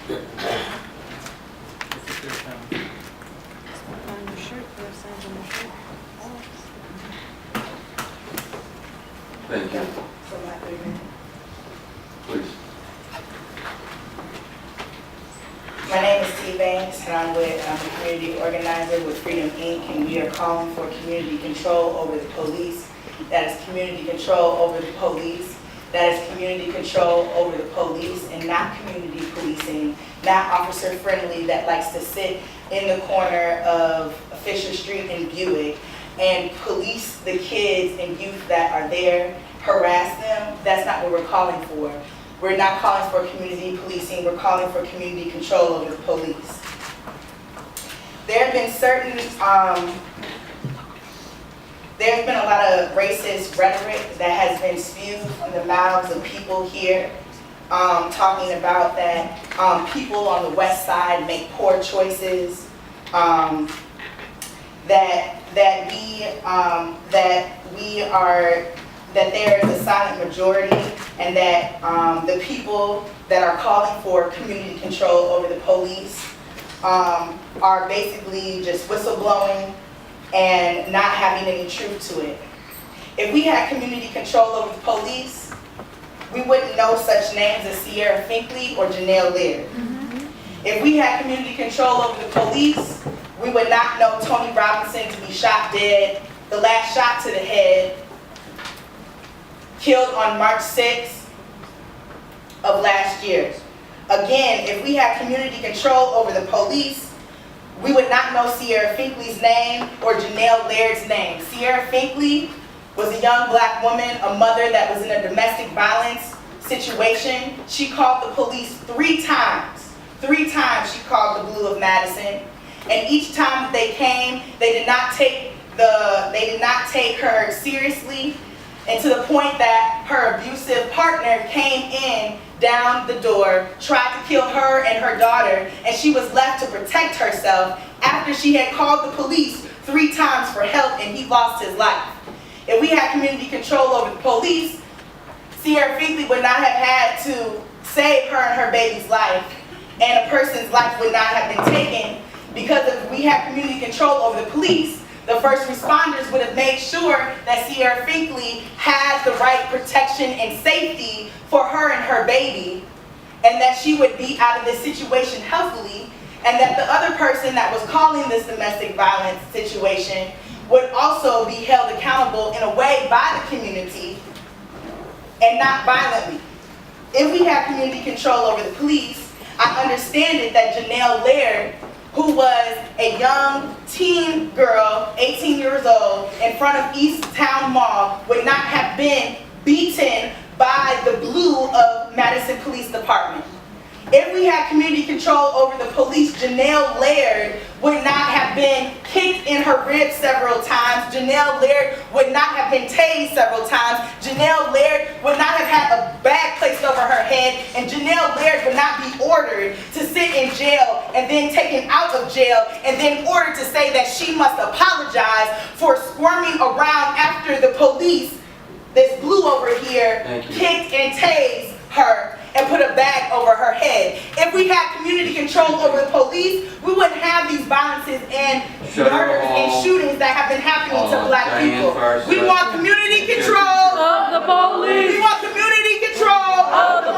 Thank you. Please. My name is T. Banks, and I'm with a community organizer with Freedom Inc., and we are calling for community control over the police. That is community control over the police. That is community control over the police, and not community policing, not officer friendly that likes to sit in the corner of Fisher Street and Buick and police the kids and youth that are there, harass them. That's not what we're calling for. We're not calling for community policing, we're calling for community control over the police. There have been there's been a lot of racist rhetoric that has been spewed from the mouths of people here, talking about that people on the west side make poor choices, that there is a silent majority, and that the people that are calling for community control over the police are basically just whistleblowing and not having any truth to it. If we had community control over the police, we wouldn't know such names as Sierra Finkley or Janelle Laird. If we had community control over the police, we would not know Tony Robinson to be shot dead, the last shot to the head, killed on March 6th of last year. Again, if we had community control over the police, we would not know Sierra Finkley's name or Janelle Laird's name. Sierra Finkley was a young black woman, a mother that was in a domestic violence situation. She called the police 3 times. 3 times she called the Blue of Madison. And each time that they came, they did not take her seriously, and to the point that her abusive partner came in down the door, tried to kill her and her daughter, and she was left to protect herself after she had called the police 3 times for help and he lost his life. If we had community control over the police, Sierra Finkley would not have had to save her and her baby's life, and a person's life would not have been taken, because if we had community control over the police, the first responders would have made sure that Sierra Finkley had the right protection and safety for her and her baby, and that she would be out of this situation healthily, and that the other person that was calling this domestic violence situation would also be held accountable in a way by the community and not violently. If we have community control over the police, I understand it that Janelle Laird, who was a young teen girl, 18 years old, in front of East Town Mall, would not have been beaten by the Blue of Madison Police Department. If we had community control over the police, Janelle Laird would not have been kicked in her ribs several times. Janelle Laird would not have been tased several times. Janelle Laird would not have had a bag placed over her head. And Janelle Laird would not be ordered to sit in jail and then taken out of jail and then ordered to say that she must apologize for squirming around after the police, this Blue over here, kicked and tased her and put a bag over her head. If we had community control over the police, we wouldn't have these violences and murders and shootings that have been happening to black people. We want community control of the police. We want community control of the